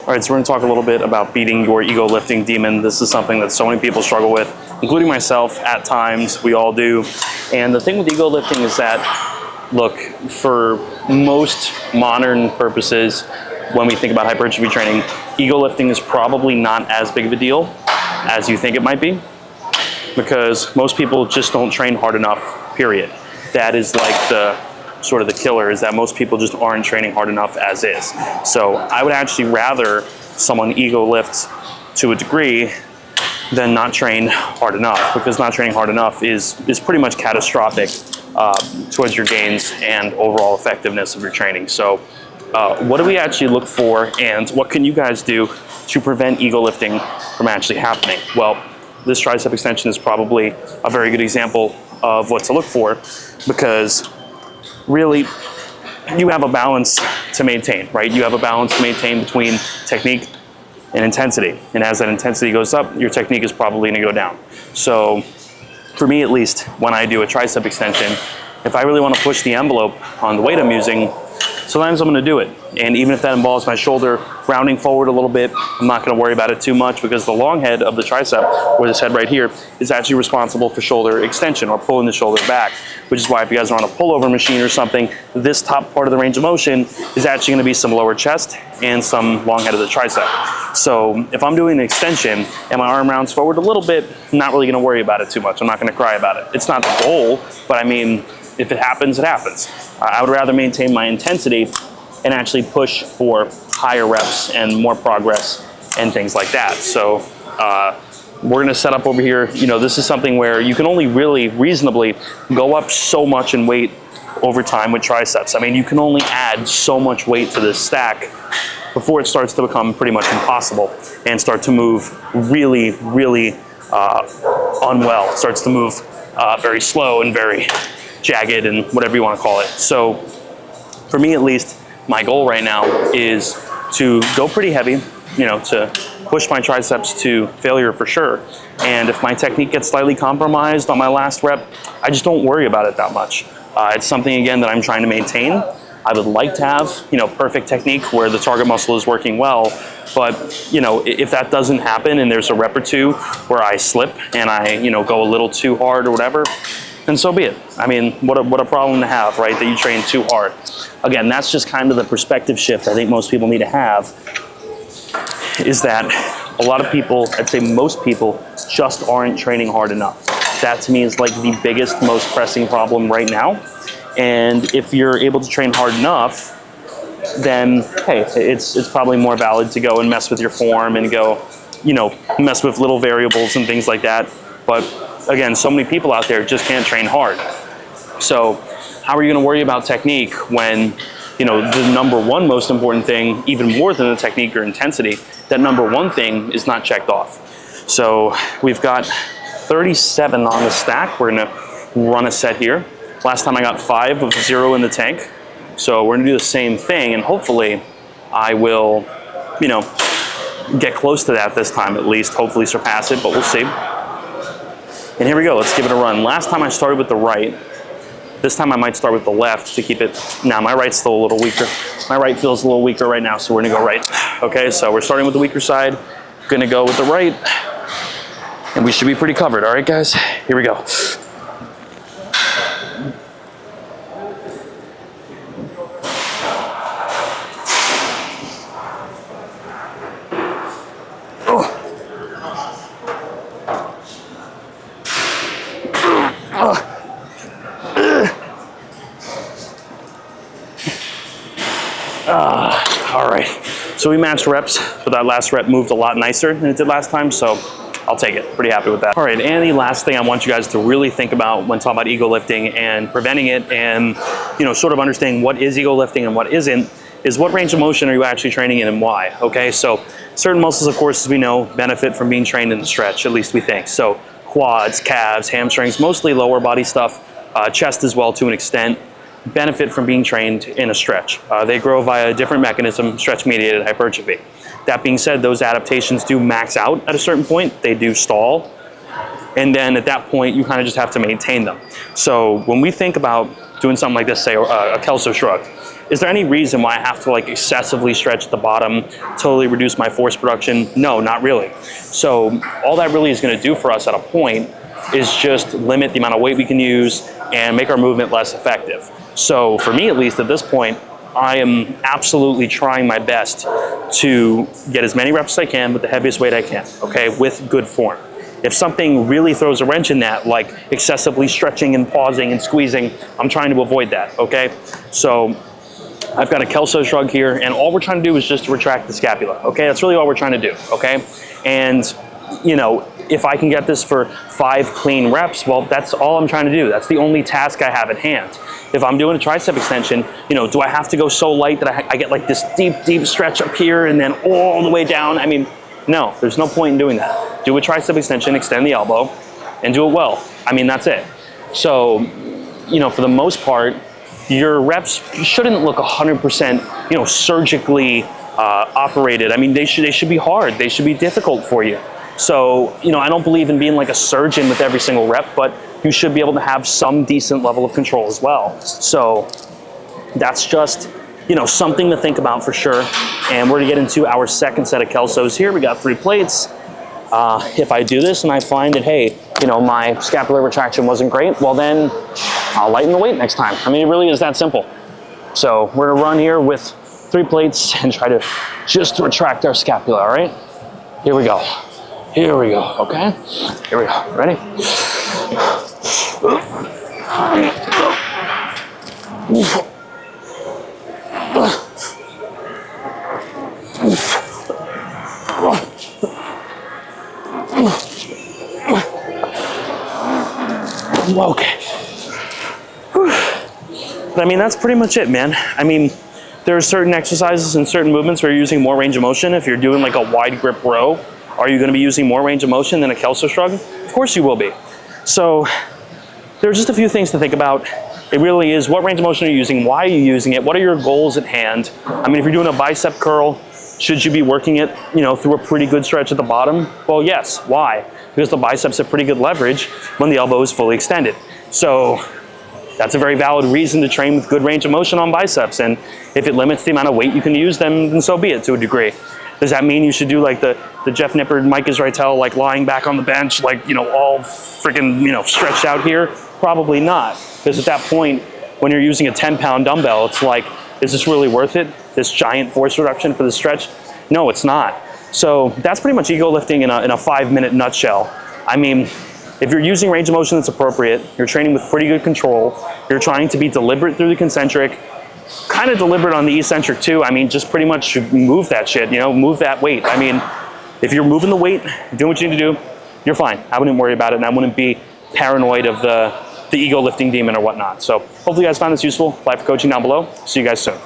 All right, so we're gonna talk a little bit about beating your ego lifting demon. This is something that so many people struggle with, including myself at times. We all do. And the thing with ego lifting is that, look, for most modern purposes, when we think about hypertrophy training, ego lifting is probably not as big of a deal as you think it might be, because most people just don't train hard enough, period. That is like the sort of the killer, is that most people just aren't training hard enough as is. So I would actually rather someone ego lift to a degree than not train hard enough, because not training hard enough is pretty much catastrophic towards your gains and overall effectiveness of your training. So what do we actually look for, and what can you guys do to prevent ego lifting from actually happening? Well, this tricep extension is probably a very good example of what to look for, because really you have a balance to maintain, right? You have a balance to maintain between technique and intensity. And as that intensity goes up, your technique is probably gonna go down. So for me, at least, when I do a tricep extension, if I really wanna push the envelope on the weight I'm using, sometimes I'm gonna do it. And even if that involves my shoulder rounding forward a little bit, I'm not gonna worry about it too much, because the long head of the tricep, or this head right here, is actually responsible for shoulder extension, or pulling the shoulder back, which is why if you guys are on a pullover machine or something, this top part of the range of motion is actually gonna be some lower chest and some long head of the tricep. So if I'm doing an extension and my arm rounds forward a little bit, I'm not really gonna worry about it too much. I'm not gonna cry about it. It's not the goal, but I mean, if it happens, it happens. I would rather maintain my intensity and actually push for higher reps and more progress and things like that. So we're gonna set up over here. You know, this is something where you can only really reasonably go up so much in weight over time with triceps. I mean, you can only add so much weight to this stack before it starts to become pretty much impossible and start to move really, really unwell. It starts to move very slow and very jagged and whatever you want to call it. So for me, at least, my goal right now is to go pretty heavy, you know, to push my triceps to failure for sure. And if my technique gets slightly compromised on my last rep, I just don't worry about it that much. It's something, again, that I'm trying to maintain. I would like to have, you know, perfect technique where the target muscle is working well, but, you know, if that doesn't happen and there's a rep or two where I slip and I, you know, go a little too hard or whatever, then so be it. I mean, what a problem to have, right? That you train too hard. Again, that's just kind of the perspective shift I think most people need to have, is that a lot of people, I'd say most people, just aren't training hard enough. That to me is like the biggest, most pressing problem right now. And if you're able to train hard enough, then hey, it's probably more valid to go and mess with your form and go, you know, mess with little variables and things like that. But again, so many people out there just can't train hard. So how are you gonna worry about technique when, you know, the number one most important thing, even more than the technique or intensity, that number one thing is not checked off. So we've got 37 on the stack. We're gonna run a set here. Last time I got 5 of 0 in the tank. So we're gonna do the same thing, and hopefully I will, you know, get close to that this time at least, hopefully surpass it, but we'll see. And here we go, let's give it a run. Last time I started with the right. This time I might start with the left to keep it. Now my right's still a little weaker. My right feels a little weaker right now, so we're gonna go right. Okay, so we're starting with the weaker side, gonna go with the right, and we should be pretty covered, all right guys? Here we go. All right, so we matched reps, but that last rep moved a lot nicer than it did last time, so I'll take it. Pretty happy with that. All right, and the last thing I want you guys to really think about when talking about ego lifting and preventing it, and, you know, sort of understanding what is ego lifting and what isn't, is what range of motion are you actually training in and why, okay? So certain muscles, of course, as we know, benefit from being trained in the stretch, at least we think. So quads, calves, hamstrings, mostly lower body stuff, chest as well to an extent, benefit from being trained in a stretch. They grow via a different mechanism, stretch-mediated hypertrophy. That being said, those adaptations do max out at a certain point. They do stall. And then at that point, you kind of just have to maintain them. So when we think about doing something like this, say a Kelso shrug, Is there any reason why I have to like excessively stretch at the bottom, totally reduce my force production? No, not really. So all that really is going to do for us at a point is just limit the amount of weight we can use and make our movement less effective. So for me, at least at this point, I am absolutely trying my best to get as many reps as I can with the heaviest weight I can, okay, with good form. If something really throws a wrench in that, like excessively stretching and pausing and squeezing, I'm trying to avoid that, okay? So I've got a Kelso shrug here, and all we're trying to do is just retract the scapula, okay? That's really all we're trying to do, okay? And, you know, if I can get this for 5 clean reps, well, that's all I'm trying to do. That's the only task I have at hand. If I'm doing a tricep extension, you know, do I have to go so light that I get like this deep, deep stretch up here and then all the way down? I mean, no, there's no point in doing that. Do a tricep extension, extend the elbow, and do it well. I mean, that's it. So, you know, for the most part, your reps shouldn't look 100%, you know, surgically operated. I mean, they should be hard. They should be difficult for you. So, you know, I don't believe in being like a surgeon with every single rep, but you should be able to have some decent level of control as well. So that's just, you know, something to think about for sure. And we're gonna get into our second set of Kelsos here. We got 3 plates. If I do this and I find that, hey, you know, my scapular retraction wasn't great, well then I'll lighten the weight next time. I mean, it really is that simple. So we're gonna run here with 3 plates and try to just retract our scapula, all right? Here we go. Here we go, okay? Here we go, ready? Okay. But I mean, that's pretty much it, man. I mean, there are certain exercises and certain movements where you're using more range of motion. If you're doing like a wide grip row, are you going to be using more range of motion than a Kelso shrug? Of course you will be. So there are just a few things to think about. It really is, what range of motion are you using? Why are you using it? What are your goals at hand? I mean, if you're doing a bicep curl, should you be working it, you know, through a pretty good stretch at the bottom? Well, yes. Why? Because the biceps have pretty good leverage when the elbow is fully extended. So that's a very valid reason to train with good range of motion on biceps. And if it limits the amount of weight you can use, then so be it to a degree. Does that mean you should do like the Jeff Nippard, Mike Israetel, like lying back on the bench, like, you know, all freaking, you know, stretched out here? Probably not. Because at that point, when you're using a 10-pound dumbbell, it's like, is this really worth it? This giant force reduction for the stretch? No, it's not. So that's pretty much ego lifting in a 5-minute nutshell. I mean, if you're using range of motion that's appropriate, you're training with pretty good control, you're trying to be deliberate through the concentric, kind of deliberate on the eccentric too. I mean, just pretty much move that shit, you know, move that weight. I mean, if you're moving the weight, doing what you need to do, you're fine. I wouldn't worry about it, and I wouldn't be paranoid of the ego lifting demon or whatnot. So hopefully you guys found this useful. Apply for coaching down below. See you guys soon.